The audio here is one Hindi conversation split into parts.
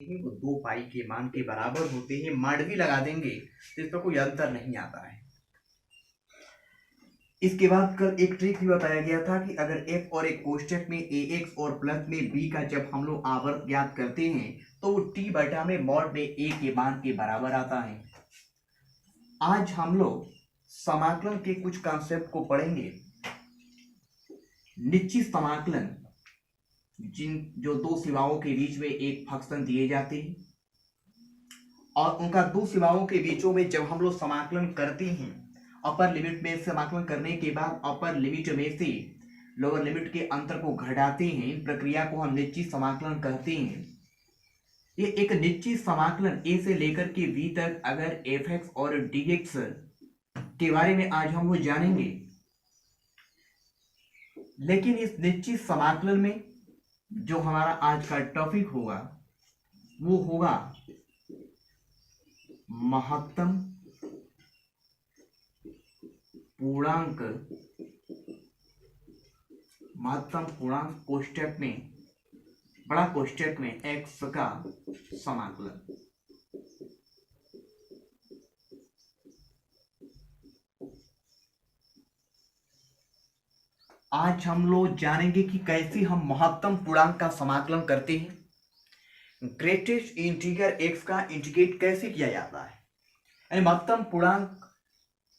वो 2 पाई के मान के बराबर होते हैं, माड़ भी लगा देंगे तो इसका कोई अंतर नहीं आता है। इसके बाद कल एक ट्रिक भी बताया गया था कि अगर f और एक कोष्टक में ax और प्लस में b का जब हम लोग आवर्त ज्ञात करते हैं तो वो t बटा में मॉड में a के मान के बराबर आता है। आज हम लोग समाकलन के कुछ कॉन्सेप्ट को पढ़ेंगे। निश्चित समाकलन, जो दो सीमाओं के बीच में एक फंक्शन दिए जाते हैं और उनका दो सीमाओं के बीचों में जब हम लोग समाकलन करते हैं, अपर लिमिट में समाकलन करने के बाद अपर लिमिट में से लोअर लिमिट के अंतर को घटाते हैं, इन प्रक्रिया को हम निश्चित समाकलन कहते हैं। ये एक निश्चित समाकलन a से लेकर के b तक अगर fx और dx के बारे में आज हम लोग जानेंगे। लेकिन इस निश्चित समाकलन में जो हमारा आज का टॉपिक होगा वो होगा महत्तम पूर्णांक कोष्टक में, बड़ा कोष्टक में x का समाकलन। आज हम लोग जानेंगे कि कैसे हम महत्तम पूर्णांक का समाकलन करते हैं। ग्रेटेस्ट इंटीग्रल x का इंटीग्रेट कैसे किया जाता है, यानी महत्तम पूर्णांक।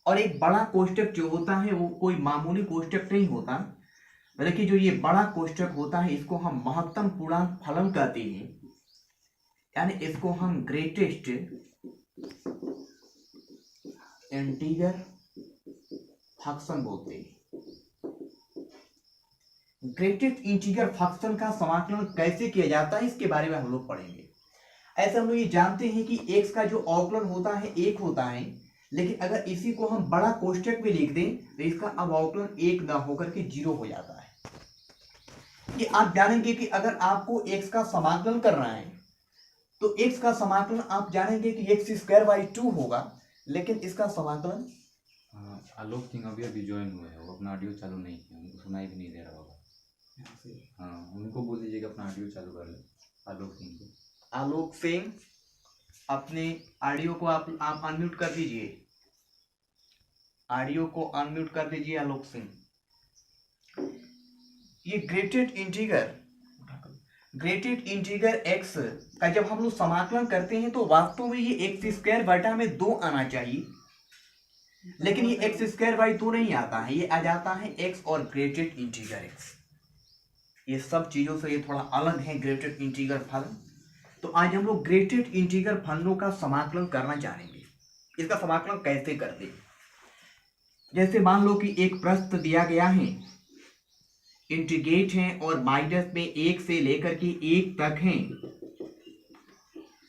और एक बड़ा कोष्टक जो होता है वो कोई मामूली कोष्टक नहीं होता, बल्कि जो ये बड़ा कोष्टक होता है इसको हम महत्तम पूर्णांक फलन कहते हैं, यानी इसको हम ग्रेटेस्ट इंटीग्रल फंक्शन बोलते हैं। ग्रेटेस्ट इंटीग्रल फंक्शन का समाकलन कैसे किया जाता है इसके बारे में हम लोग पढ़ेंगे। ऐसे हम लोग ये जानते हैं कि x का जो अवकलन होता है 1 होता है, लेकिन अगर इसी को हम बड़ा कोष्टक में लिख दें तो इसका अब अवकलन 1 ना होकर के 0 हो जाता है। ये आप जानेंगे कि अगर आपको x का समाकलन करना है तो x का समाकलन आप जानेंगे कि x² 2 होगा, लेकिन इसका समाकलन आलोक सिंह अभी अभी ज्वाइन हुए हैं, वो अपना ऑडियो चालू नहीं किया, उनको सुनाई भी नहीं दे रहा होगा। हाँ, उनको बोल दीजिएगा अपना ऑडियो चालू कर ले। आलोक सिंह को, आलोक सिंह अपने ऑडियो को आप अनम्यूट कर दीजिए, ऑडियो को अनम्यूट कर दीजिए आलोक सिंह। ये ग्रेटेड इंटीग्रल x का जब हम लोग समाकलन करते हैं तो वास्तव में ये x² बटा में 2 आना चाहिए, लेकिन ये x² 2 नहीं आता है, ये आ जाता है x और ग्रेटेड इंटीग्रल x। ये सब चीजों से ये थोड़ा अलग है ग्रेटेड इंटीग्रल फलन। तो आज हम लोग ग्रेटेड इंटीग्रल फलनों का समाकलन करना जानेंगे। इसका समाकलन कैसे करते हैं, जैसे मान लो कि एक प्रश्न दिया गया है, इंटीग्रेट है और माइनस में 1 से लेकर के 1 तक है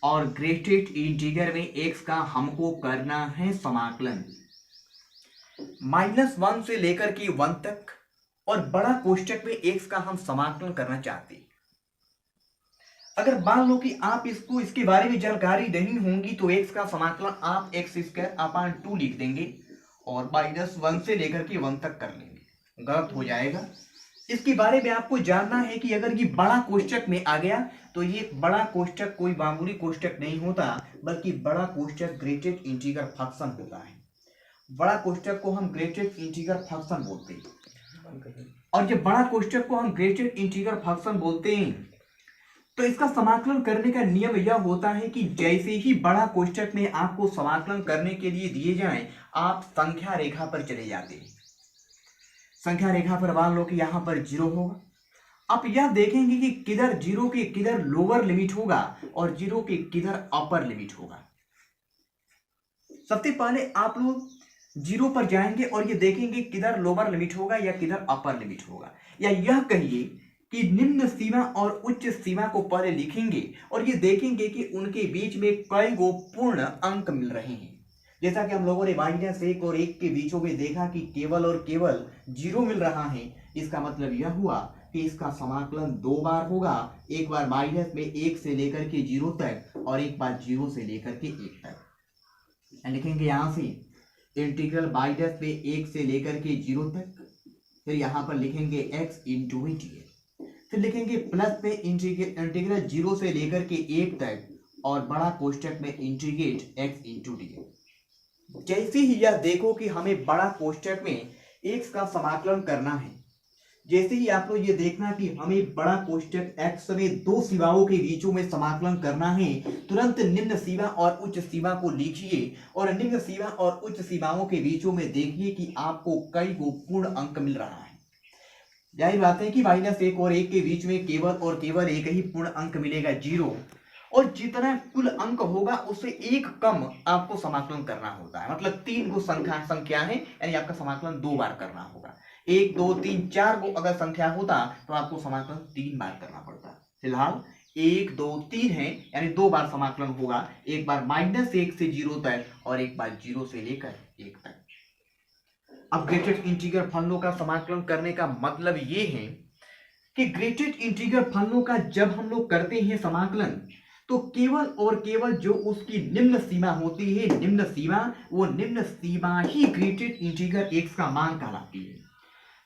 और ग्रेटेड इंटीग्रल में x का हमको करना है समाकलन -1 से लेकर के 1 तक, और बड़ा कोष्टक में x का हम समाकलन करना चाहते हैं। अगर मान लो कि आप इसके बारे में जानकारी नहीं होंगी तो x का समाकलन आप x² 2 लिख देंगे और -1 से लेकर के 1 तक कर लेंगे, गलत हो जाएगा। इसके बारे में आपको जानना है कि अगर ये बड़ा कोष्टक में आ गया तो ये बड़ा कोष्टक कोई मामूली कोष्टक नहीं होता, बल्कि बड़ा कोष्टक ग्रेटेड इंटीग्रल फंक्शन होता है। बड़ा कोष्टक को हम ग्रेटेड इंटीग्रल फंक्शन बोलते हैं, और जब बड़ा कोष्टक को हम ग्रेटेड इंटीग्रल फंक्शन बोलते हैं तो इसका समाकलन करने का नियम यह होता है कि जैसे ही बड़ा कोष्टक में आपको समाकलन करने के लिए दिए जाएं, आप संख्या रेखा पर चले जाते हैं। संख्या रेखा पर मान लो कि यहां पर 0 होगा। आप यह देखेंगे कि किधर 0 के किधर लोअर लिमिट होगा और 0 के किधर अपर लिमिट होगा। सबसे पहले आप लोग 0 पर जाएंगे और ये देखेंगे किधर लोअर लिमिट होगा या किधर अपर लिमिट होगा, या यह कहिए कि निम्न सीमा और उच्च सीमा को पहले लिखेंगे और ये देखेंगे कि उनके बीच में कई गो पूर्ण अंक मिल रहे हैं। जैसा कि हम लोगों ने -1 और 1 के बीचों में देखा कि केवल और केवल 0 मिल रहा है, इसका मतलब यह हुआ कि इसका समाकलन 2 बार होगा, एक बार माइनस में 1 से लेकर के 0 तक और एक बार 0 से लेकर के 1 तक। लिखेंगे यहां से इंटीग्रल माइनस में 1 से लेकर के 0 तक, फिर यहाँ पर लिखेंगे x इंटू वी डी। फिर लिखेंगे प्लस में इंटीग्रल 0 से लेकर के 1 तक और बड़ा कोष्टक में इंटीग्रेट x इंटू डी। जैसे ही यह देखो कि हमें बड़ा कोष्टक में x का समाकलन करना है, जैसे ही आप लोग ये देखना कि हमें बड़ा कोष्टक x में दो सीमाओं के बीचों में समाकलन करना है, तुरंत निम्न सीमा और उच्च सीमा को लिखिए और निम्न सीमा और उच्च सीमाओं के बीचों में देखिए कि आपको कई को पूर्ण अंक मिल रहा है। जाहिर बात है कि -1 और 1 के बीच में केवल और केवल एक ही पूर्ण अंक मिलेगा 0, और जितना कुल अंक होगा उससे एक कम आपको समाकलन करना होता है। मतलब 3 गो संख्या है, यानी आपका समाकलन 2 बार करना होगा। 1 2 3 4 गो अगर संख्या होता तो आपको समाकलन 3 बार करना पड़ता। फिलहाल 1 2 3 है, यानी 2 बार समाकलन होगा, एक बार -1 से 0 तक और एक बार 0 से लेकर 1 तक। अब ग्रेटेड इंटीग्रल फलनों का समाकलन करने का मतलब ये है कि ग्रेटेड इंटीग्रल फलनों का जब हम लोग करते हैं समाकलन, तो केवल और केवल जो उसकी निम्न सीमा होती है, निम्न सीमा, वो निम्न सीमा ही ग्रेटेड इंटीग्रल x का मान कहलाती है।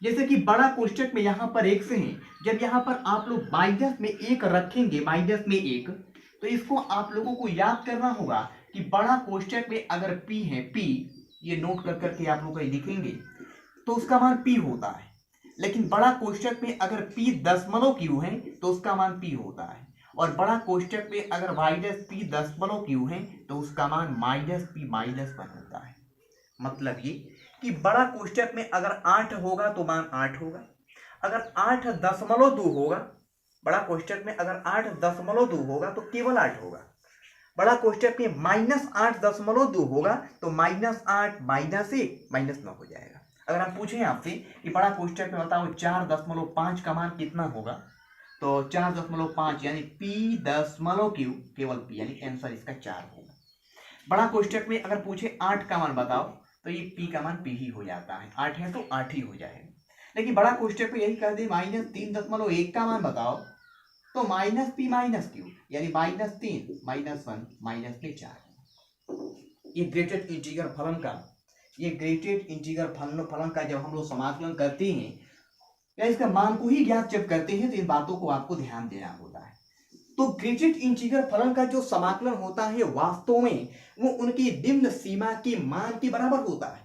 जैसे कि बड़ा कोष्टक में यहाँ पर x है, जब यहाँ पर आप लोग माइनस में 1 रखेंगे, माइनस में 1, तो इसको आप लोगों को याद करना होगा कि बड़ा कोष्टक में अगर p है, p ये नोट कर करके आप लोग लिखेंगे तो उसका मान p होता है। लेकिन बड़ा कोष्टक में अगर p दशमलव q है तो उसका मान p होता है, और बड़ा कोष्टक में अगर -p दशमलव q है तो उसका मान -p -1 होता है। मतलब ये कि बड़ा कोष्टक में अगर 8 होगा तो मान 8 होगा, अगर 8.2 होगा, बड़ा कोष्टक में अगर 8.2 होगा तो केवल 8 होगा। बड़ा कोष्टक में -8.2 होगा तो -8 -1 -9 हो जाएगा। अगर हम पूछें आपसे कि बड़ा कोष्टक में बताओ 4.5 का मान कितना होगा, तो 4.5 यानी p दशमलव q, केवल p, यानी आंसर इसका 4 होगा। बड़ा कोष्टक में अगर पूछे 8 का मान बताओ तो ये p का मान p ही हो जाता है, 8 है तो 8 ही हो जाएगा। लेकिन बड़ा कोष्टक में यही कर दे -3.1 का मान बताओ तो -p -q, यानी -3 -1 -4। ये ग्रेटेड इंटीग्रल फलन का, ये ग्रेटेड इंटीग्रल फलन का जब हम लोग समाकलन करते हैं या इसका मान को ही ज्ञात जब करते हैं तो इन बातों को आपको ध्यान देना होता है। तो ग्रेटेड इंटीग्रल फलन का जो समाकलन होता है वास्तव में वो उनकी निम्न सीमा के मान के बराबर होता है।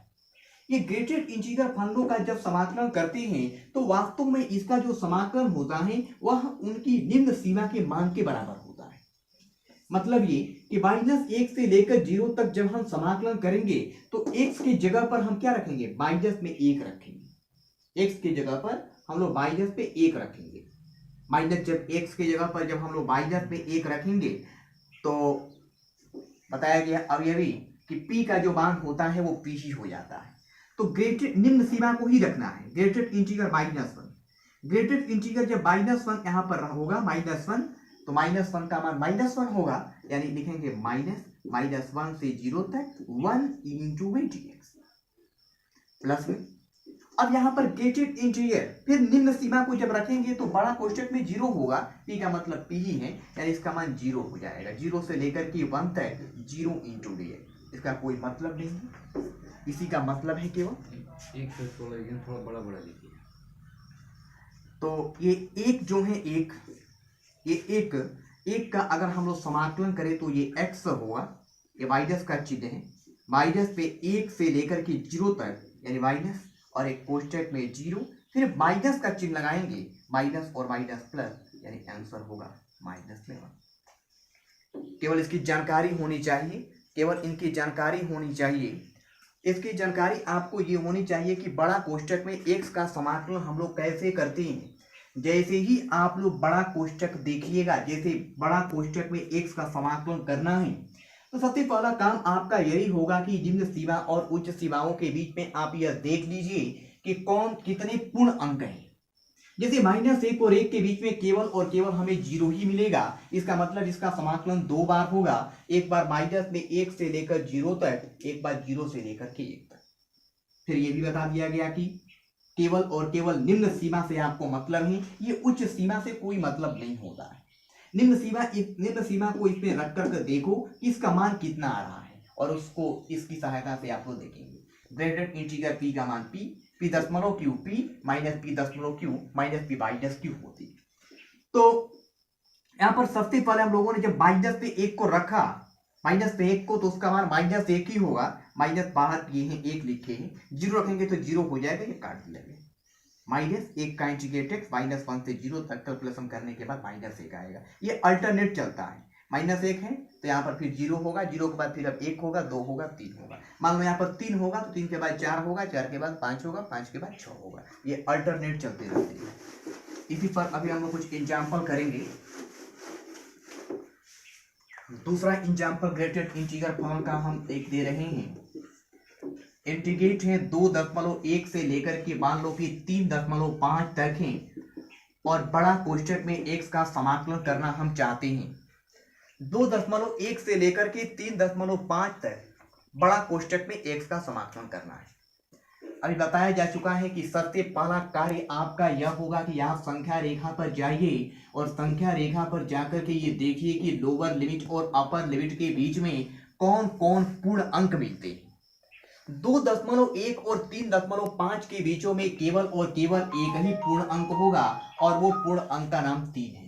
ये ग्रेटेड इंटीग्रल फलनों का जब समाकलन करते हैं तो वास्तव में इसका जो समाकलन होता है वह उनकी निम्न सीमा के मान के बराबर होता है। मतलब ये कि -1 से लेकर 0 तक जब हम समाकलन करेंगे तो x की जगह पर हम क्या रखेंगे, -1 रखेंगे। x की जगह पर हम लोग -1 रखेंगे। जब x की जगह पर जब हम लोग -1 रखेंगे तो बताया गया अभी कि p का जो मान होता है वो p ही हो जाता है। तो ग्रेटेड निम्न सीमा को ही रखना है, ग्रेटेड इंटीग्रल -1। ग्रेटेड इंटीग्रल जब -1 यहाँ पर होगा, -1, तो -1 का मान -1 होगा, यानी लिखेंगे -1 से 0 तक 1 इंटू dx प्लस में। अब यहाँ पर ग्रेटेड इंटीग्रल फिर निम्न सीमा को जब रखेंगे तो बड़ा कोष्टक में 0 होगा, p का मतलब p ही है, यानी इसका मान 0 हो जाएगा। 0 से लेकर के 1 तक 0 इंटू dx, इसका कोई मतलब नहीं है, इसी का मतलब है केवल 1 से 16 थोड़ा बड़ा बड़ा लिखिए। तो ये एक जो है ये एक का अगर हम लोग समाकलन करें तो ये x होगा, ये माइनस का चिन्ह है, माइनस पे 1 से लेकर के 0 तक यानी माइनस, और एक कोष्टक में 0, फिर माइनस का चिन्ह लगाएंगे, माइनस और माइनस प्लस, यानी आंसर होगा -1। केवल इसकी जानकारी होनी चाहिए, केवल इनकी जानकारी होनी चाहिए। इसकी जानकारी आपको ये होनी चाहिए कि बड़ा कोष्टक में x का समाकलन हम लोग कैसे करते हैं। जैसे ही आप लोग बड़ा कोष्टक देखिएगा, जैसे बड़ा कोष्टक में x का समाकलन करना है तो सबसे पहला काम आपका यही होगा कि निम्न सीमा और उच्च सीमाओं के बीच में आप यह देख लीजिए कि कौन कितने पूर्ण अंक हैं। जैसे -1 और 1 के बीच में केवल और केवल हमें 0 ही मिलेगा, इसका मतलब इसका समाकलन 2 बार होगा, एक बार -1 से लेकर 0 तक, एक बार 0 से लेकर के 1 तक। फिर ये भी बता दिया गया कि केवल और केवल निम्न सीमा से आपको मतलब है, ये उच्च सीमा से कोई मतलब नहीं होता है। निम्न सीमा को इसमें रख कर देखो कि इसका मान कितना आ रहा है, और उसको इसकी सहायता से आप लोग देखेंगे। ग्रेटेड इंटीग्रल p का मान p दशमलव q, p -p दशमलव q -p -q होती है। तो यहां पर सबसे पहले हम लोगों ने जब माइनस पे 1 को रखा, माइनस पे 1 को, तो उसका मान माइनस 1 ही होगा। माइनस बाहर किए हैं, 1 लिखे हैं, 0 रखेंगे तो 0 हो जाएगा, ये काट दिया गया। माइनस 1 का इंटीग्रेट x -1 से 0 तक कैलकुलेशन करने के बाद -1 आएगा। ये अल्टरनेट चलता है, -1 है तो यहाँ पर फिर 0 होगा, 0 के बाद फिर अब 1 होगा, 2 होगा, 3 होगा। मान लो यहाँ पर 3 होगा तो 3 के बाद 4 होगा, 4 के बाद 5 होगा, 5 के बाद 6 होगा। ये अल्टरनेट चलते रहते हैं। इसी पर अभी हम लोग कुछ एग्जाम्पल करेंगे। दूसरा एग्जाम्पल ग्रेटेड इंटीजर फॉर्म का हम एक दे रहे हैं। इंटीग्रेट है 2.1 से लेकर के मान लो कि 3.5 तक है, और बड़ा कोष्ठक में x का समाकलन करना हम चाहते हैं। 2.1 से लेकर के 3.5 तक बड़ा कोष्ठक में x का समाकलन करना है। अभी बताया जा चुका है कि सबसे पहला कार्य आपका यह होगा कि आप संख्या रेखा पर जाइए और संख्या रेखा पर जाकर के ये देखिए कि लोअर लिमिट और अपर लिमिट के बीच में कौन कौन पूर्ण अंक मिलते हैं। 2.1 और 3.5 के बीचों में केवल और केवल एक ही पूर्ण अंक होगा, और वो पूर्ण अंक का नाम 3 है।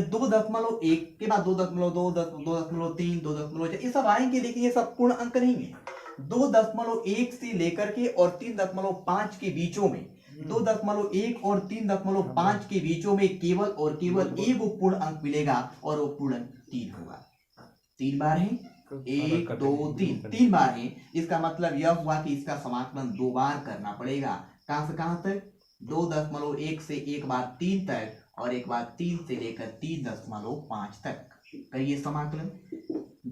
2.1 के बाद 2.2, 2.3, 2.4 ये सब आएंगे, लेकिन ये सब पूर्ण अंक नहीं है। 2.1 से लेकर के और 3.5 के बीचों में, 2.1 और 3.5 के बीचों में केवल और केवल एक पूर्ण अंक मिलेगा, और वो पूर्ण 3 होगा। 3 बार है, 1 2 3, 3 बार है। इसका मतलब यह हुआ कि इसका समाकलन 2 बार करना पड़ेगा। कहां से कहां तक? 2.1 से एक बार 3 तक, और एक बार 3 से लेकर 3.5 तक। करिए समाकलन।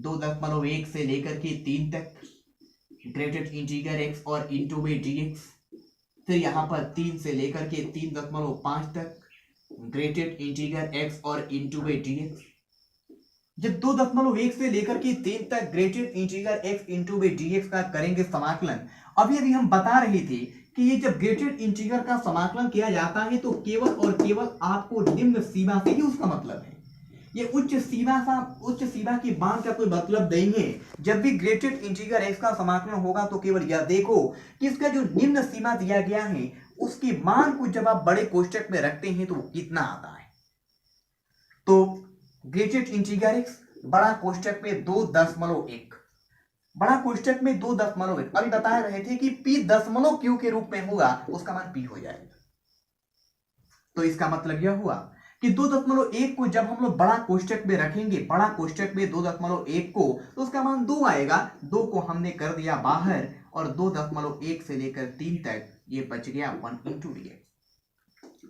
2.1 से लेकर के 3 तक ग्रेटेड इंटीजर x और इंटू में dx। फिर यहाँ पर 3 से लेकर के 3.5 तक ग्रेटेड इंटीजर x और इंटू में dx। जब 2.1 से लेकर के 3 तक ग्रेटेड इंटीजर x इंटू में dx का करेंगे समाकलन, अभी हम बता रहे थे कि ये जब ग्रेटेड इंटीजर का समाकलन किया जाता है तो केवल और केवल आपको निम्न सीमा से ही उसका मतलब है। ये उच्च सीमा की बात का कोई मतलब नहीं है। जब भी ग्रेटेड इंटीजर x का समाकलन होगा तो केवल यह देखो कि इसका जो निम्न सीमा दिया गया है उसके मान को जब आप बड़े कोष्ठक में रखते हैं तो कितना आता है। तो ग्रेटेड इंटीजर x बड़ा कोष्ठक में 2.1, बड़ा कोष्ठक में 2.1। अभी बता रहे थे कि p दशमलव q के रूप में होगा, उसका मान p हो जाएगा। तो इसका मतलब यह हुआ कि 2.1 को जब हम लोग बड़ा कोष्ठक में रखेंगे, बड़ा कोष्ठक में 2.1 को, तो उसका मान 2 आएगा। 2 को हमने कर दिया बाहर, और 2.1 से लेकर 3 तक ये बच गया 1 इंटू dx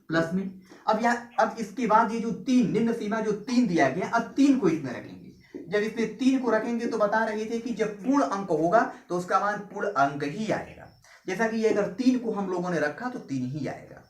प्लस में। अब इसके बाद ये जो 3 निम्न सीमा जो 3 दिया गया, अब 3 को इसमें रखेंगे। जब इसमें 3 को रखेंगे तो बता रहे थे कि जब पूर्ण अंक होगा तो उसका मान पूर्ण अंक ही आएगा। जैसा कि अगर 3 को हम लोगों ने रखा तो 3 ही आएगा।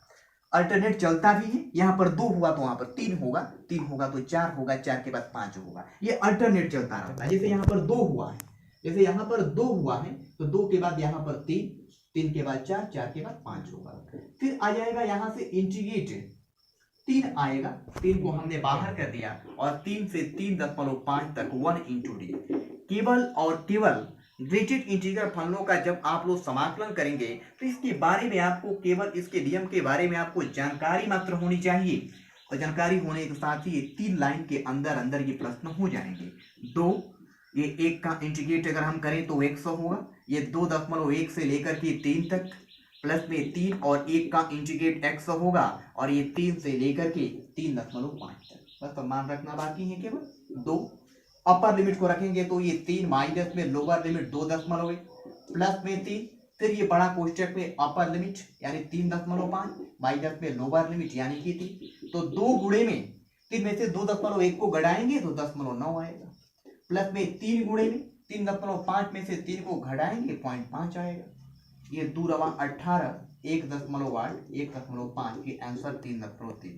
अल्टरनेट चलता भी है, यहाँ पर 2 हुआ तो वहां पर 3 होगा, 3 होगा तो 4 होगा, 4 के बाद 5 होगा। ये अल्टरनेट चलता रहता है। जैसे यहाँ पर 2 हुआ है, जैसे यहाँ पर 2 हुआ है तो 2 के बाद यहाँ पर 3, 3 के बाद 4, 4 के बाद 5 होगा। फिर आ जाएगा यहाँ से इंटीग्रेट 3 आएगा, 3 को हमने बाहर कर दिया, और 3 से 3.5 तक 1 इंटू डी। केवल और केवल ग्रेटेड इंटीजर फलनों का जब आप लोग समाकलन करेंगे तो इसके बारे में आपको, केवल इसके नियम के बारे में आपको जानकारी मात्र होनी चाहिए, और जानकारी होने के साथ ही ये 3 लाइन के अंदर अंदर ये प्रश्न हो जाएंगे। 2, ये 1 का इंटीग्रेट अगर हम करें तो 100 होगा। ये 2.1 से लेकर के 3 तक, प्लस में 3 और 1 का इंटीग्रेट x होगा, और ये 3 से लेकर के 3.5 तक। बस मान रखना बाकी है केवल 2। अपर लिमिट को रखेंगे तो ये 3 माइनस में लोअर लिमिट 2.1 प्लस में 3, फिर ये बड़ा कोष्ठक में अपर लिमिट यानी 3.5 माइनस में लोअर लिमिट यानी कि 3। तो 2 गुणे में 3 में से 2.1 को घटाएंगे तो 0.9 आएगा, प्लस में 3 गुणे में 3.5 में से 3 को घटाएंगे 0.5 आएगा। ये 2 रवा 18, 1.8, 1.5 के आंसर 3.3।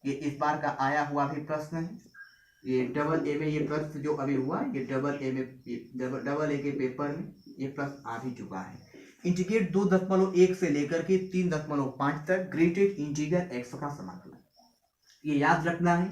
ये इस बार का आया हुआ भी प्रश्न है। ये डबल ए में ये प्रश्न जो अभी हुआ, ये डबल ए के पेपर में ये प्रश्न आ भी चुका है। इंटीग्रेट 2.1 से लेकर के 3.5 तक ग्रेटेड इंटीजर x का समाकलन। ये याद रखना है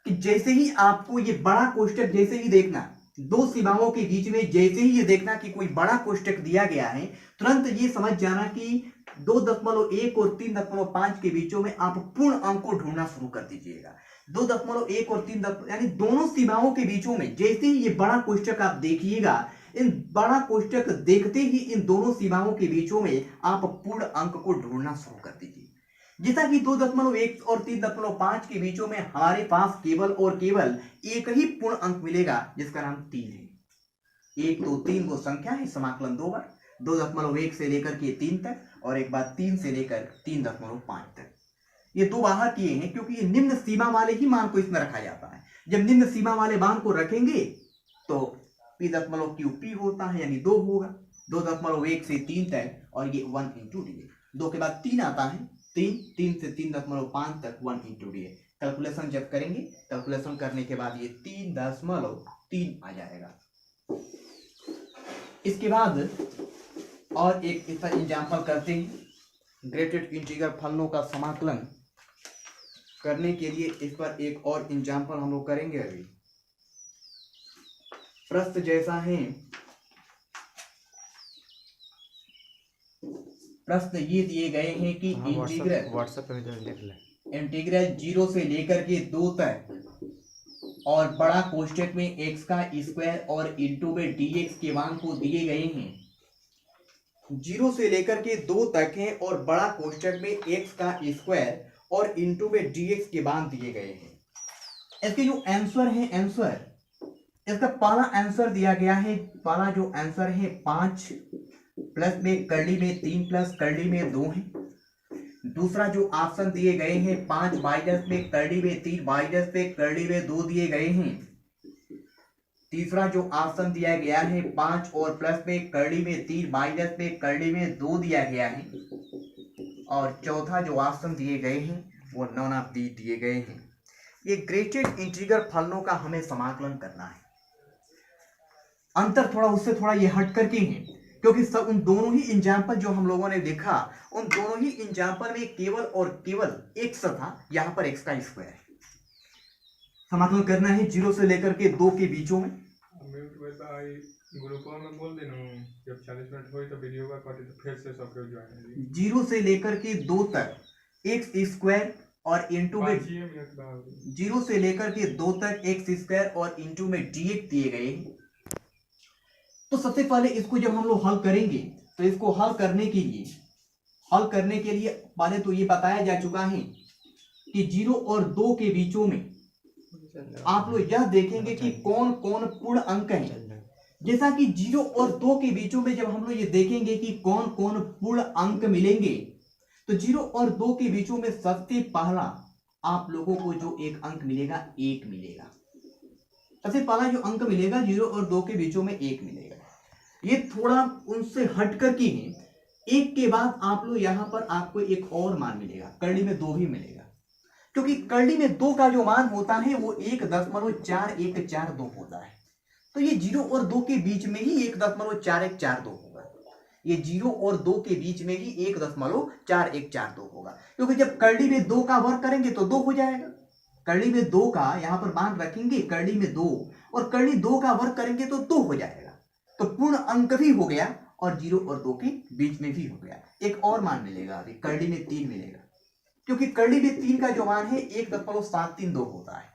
कि जैसे ही आपको ये बड़ा कोष्ठक, जैसे ही देखना 2 सीमाओं के बीच में, जैसे ही ये देखना कि कोई बड़ा कोष्ठक दिया गया है, तुरंत ये समझ जाना कि 2.1 और 3.5 के बीचों में आप पूर्ण अंक को ढूंढना शुरू कर दीजिएगा। 2.1 और 3 यानी दोनों सीमाओं के बीचों में जैसे ही ये बड़ा कोष्टक आप देखिएगा, इन बड़ा कोष्टक देखते ही इन दोनों सीमाओं के बीचों में आप पूर्ण अंक को ढूंढना शुरू कर दीजिए। जैसा कि 2.1 और 3.5 के बीचों में हमारे पास केवल और केवल एक ही पूर्ण अंक मिलेगा जिसका नाम 3 है। 1 2 3 को संख्या है, समाकलन 2 बार 2.1 से लेकर के 3 तक और एक बार 3 से लेकर 3.5 तक। ये दो बाहर किए हैं क्योंकि ये निम्न सीमा वाले ही मान को इसमें रखा जाता है। जब निम्न सीमा वाले मान को रखेंगे तो P.QP होता है यानी 2 होगा। 2.1 से 3 तक और ये 1 इंटू डी। 2 के बाद 3 आता है, 3 से 3.5 तक 1 इंटू डी। कैलकुलेशन जब करेंगे, कैलकुलेशन करने के बाद ये 3.3 आ जाएगा। इसके बाद और एक इसका एग्जाम्पल करते हैं। ग्रेटेड इंटीग्रल फलनों का समाकलन करने के लिए इस पर एक और एग्जाम्पल हम लोग करेंगे। अभी प्रश्न जैसा है, प्रश्न ये दिए गए हैं कि इंटीग्रल व्हाट्सएप पे देख ले। इंटीग्रल 0 से लेकर के 2 तक और बड़ा कोष्टक में x का स्क्वायर और इंटू में dx के मान को दिए गए हैं। 0 से लेकर के 2 तक है और बड़ा कोष्टक में x का स्क्वायर और इंटू में dx के मान दिए गए हैं। इसके जो आंसर है, आंसर इसका पहला आंसर दिया गया है, पहला जो आंसर है 5 प्लस में कर्ली में 3 प्लस कर्ली में 2 है। दूसरा जो ऑप्शन दिए गए हैं 5 माइनस में कर्ली में 3 माइनस में कर्ली में 2 दिए गए हैं। तीसरा जो ऑप्शन दिया गया है 5 और प्लस में कर्ली में 3 माइनस में कर्ली में 2 दिया गया है। और चौथा जो ऑप्शन दिए गए हैं वो नॉन ऑफ दी दिए गए हैं। ये ग्रेटेड इंटीग्रल फलनों का हमें समाकलन करना है। अंतर थोड़ा उससे थोड़ा ये हट करके है क्योंकि सब उन दोनों ही एग्जाम्पल जो हम लोगों ने देखा, उन दोनों ही एग्जाम्पल में केवल और केवल x था, यहाँ पर x का स्क्वायर है। समाकलन करना है 0 से लेकर के 2 के बीचों में। ग्रुप में बोल देना जब 40 मिनट हो तो वीडियो का काटे तो फिर से सबके ज्वाइन 0 से लेकर के 2 तक x स्क्वायर और इंटू में 0 से लेकर के 2 तक x स्क्वायर और इंटू में dx दिए गए। तो सबसे पहले इसको जब हम लोग हल करेंगे तो इसको हल करने के लिए पहले तो ये बताया जा चुका है कि 0 और 2 के बीचों में आप लोग यह देखेंगे कि कौन कौन पूर्ण अंक हैं। जैसा कि 0 और 2 के बीचों में जब हम लोग ये देखेंगे कि कौन कौन पूर्ण अंक मिलेंगे, तो 0 और 2 के बीचों में सबसे पहला आप लोगों को जो एक अंक मिलेगा 1 मिलेगा। सबसे पहला जो अंक मिलेगा 0 और 2 के बीचों में 1 मिलेगा। ये थोड़ा उनसे हट कर की है। 1 के बाद आप लोग यहाँ पर आपको एक और मान मिलेगा, कर्ली में 2 भी मिलेगा क्योंकि कर्ली में 2 का जो मान होता है वो 1.4142 होता है। तो ये 0 और 2 के बीच में ही 1.4142 होगा। ये 0 और 2 के बीच में ही 1.4142 होगा क्योंकि जब कर्ली में 2 का वर्ग करेंगे तो 2 हो जाएगा। कर्ली में 2 का यहाँ पर मान रखेंगे, कर्ली में 2 और कर्ली 2 का वर्ग करेंगे तो 2 हो जाएगा। तो पूर्ण अंक भी हो गया और 0 और 2 के बीच में भी हो गया। एक और मान मिलेगा, अभी कर्ली में 3 मिलेगा क्योंकि कर्ली में 3 का जो मान है 1.732 होता है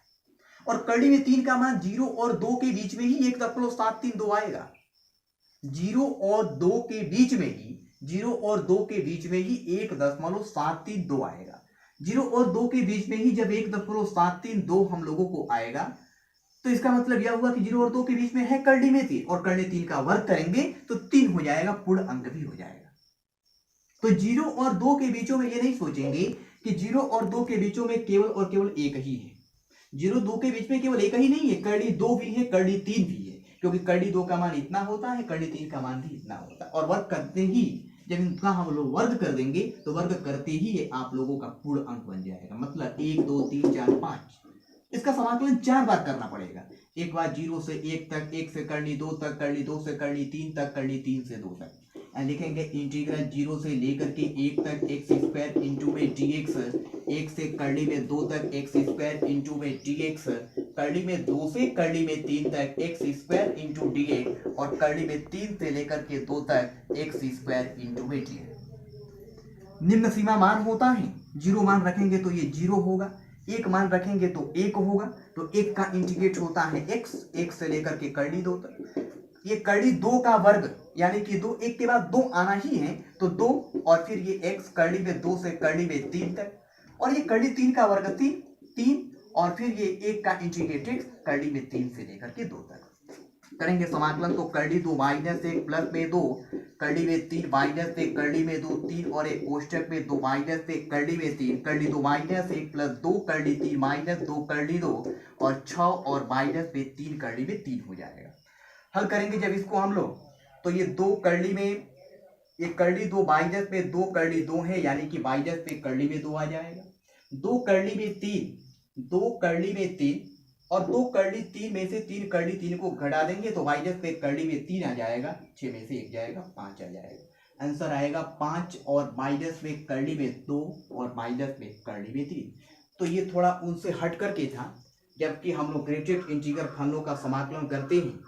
और कर्ली में 3 का मान 0 और 2 के बीच में ही 1.732 आएगा। 0 और 2 के बीच में ही 0 और 2 के बीच में ही 1.732 आएगा। 0 और 2 के बीच में ही जब 1.732 हम लोगों को आएगा तो इसका मतलब यह हुआ कि 0 और 2 के बीच में है कर्ली में 3 और कर्ली 3 का वर्ग करेंगे तो 3 हो जाएगा, पूर्ण अंक भी हो जाएगा। तो 0 और 2 के बीचों में ये नहीं सोचेंगे कि 0 और 2 के बीचों में केवल और केवल एक ही है। 0 2 के बीच में केवल एक ही नहीं है, कर्ली 2 भी है, कर्ली 3 भी है क्योंकि कर्ली 2 का मान इतना होता है, कर्ली 3 का मान भी इतना होता है। और वर्ग करते ही जब इनका हम लोग वर्ग कर देंगे तो वर्ग करते ही ये आप लोगों का पूर्ण अंक बन जाएगा। मतलब 1 2 3 4 5 इसका समाकलन 4 बार करना पड़ेगा। एक बार 0 से 1 तक, 1 से कर्ली 2 तक, कर्ली 2 से कर्ली 3 तक, कर्ली 3 से 2 तक। लिखेंगे इंटीग्रल 0 से लेकर के 1 तक x स्क्वायर इंटू में dx, 1 से कर्ली में 2 तक x स्क्वायर इंटू में dx, कर्ली में 2 से कर्ली में 3 तक x स्क्वायर इंटू dx और कर्ली में 3 से लेकर के 2 तक x स्क्वायर इंटू में dx। निम्न सीमा मान होता है, 0 मान रखेंगे तो ये 0 होगा, 1 मान रखेंगे तो 1 होगा, तो 1 का इंटीग्रेट होता है x, 1 से लेकर के कर्ली 2 तक। ये कर्ली 2 का वर्ग यानी कि 2, 1 के बाद 2 आना ही है तो 2 और फिर ये x कर्ली में 2 से कर्ली में 3 तक, और ये कर्ली 3 का वर्ग 3 और फिर ये 1 का इंटीग्रेटेड कर्ली में 3 से लेकर के 2 तक करेंगे समाकलन। तो कर्ली 2 माइनस 1 प्लस में 2 कर्ली में 3 माइनस 1 कर्ली में 2 3 और एक कोष्टक में 2 माइनस 1 कर्ली में 3 curly 2 minus 1 plus 2 curly 3 minus 2 curly 2 और 6 और माइनस में 3 कर्ली में 3 हो जाएगा। हल करेंगे जब इसको हम लोग तो ये 2 कर्ली में ये कर्ली 2 माइनस में 2 कर्ली 2 है यानी कि माइनस में कर्ली में 2 आ जाएगा, 2 कर्ली में 3 2 कर्ली में 3 और 2 कर्ली 3 में से 3 कर्ली 3 को घटा देंगे तो माइनस में कर्ली में 3 आ जाएगा, 6 में से 1 जाएगा 5 आ जाएगा। आंसर आएगा 5 और माइनस में कर्ली में 2 और माइनस में कर्ली में 3। तो ये थोड़ा उनसे हट करके था, जबकि हम लोग ग्रेटेड इंटीग्रल फलनों का समाकलन करते हैं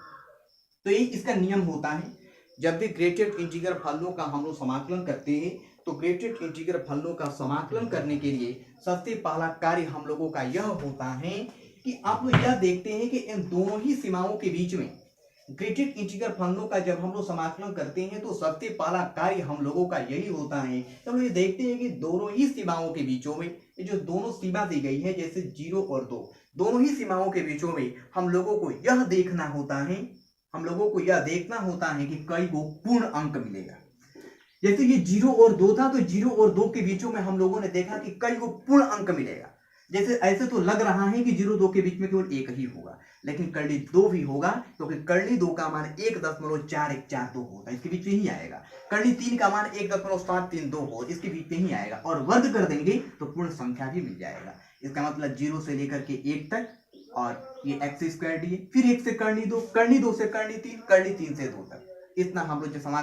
तो ये इसका नियम होता है। जब भी ग्रेटेड इंटीग्रल फलनों का हम लोग समाकलन करते हैं तो ग्रेटेड इंटीग्रल फलनों का समाकलन करने के लिए सबसे पहला कार्य हम लोगों का यह होता है कि आप लोग यह देखते हैं कि इन दोनों ही सीमाओं के बीच में ग्रेटेड इंटीग्रल फलनों का जब हम लोग समाकलन करते हैं तो सबसे पहला कार्य हम लोगों का यही होता है कि हम लोग ये देखते हैं कि दोनों ही सीमाओं के बीचों में ये जो दोनों सीमा दी गई है जैसे 0 और 2 दोनों ही सीमाओं के बीचों में हम लोगों को यह देखना होता है कि कई को पूर्ण अंक मिलेगा। जैसे ये 0 और 2 था तो 0 और 2 के बीचों में हम लोगों ने देखा कि कई को पूर्ण अंक मिलेगा। जैसे ऐसे तो लग रहा है कि 0 2 के बीच में केवल 1 ही होगा, लेकिन कर्ली 2 भी होगा क्योंकि कर्ली 2 का मान 1.4142 होता है, इसके बीच में ही आएगा। कर्ली 3 का मान 1.732 हो, इसके बीच में ही आएगा, और वर्ग कर देंगे तो पूर्ण संख्या भी मिल जाएगा। इसका मतलब 0 से लेकर के 1 तक और ये x² दिए, फिर 1 से कर्ली 2 से कर्ली 3 कर्ली 3 से 2 तक, इतना हम लोग जो समाप्त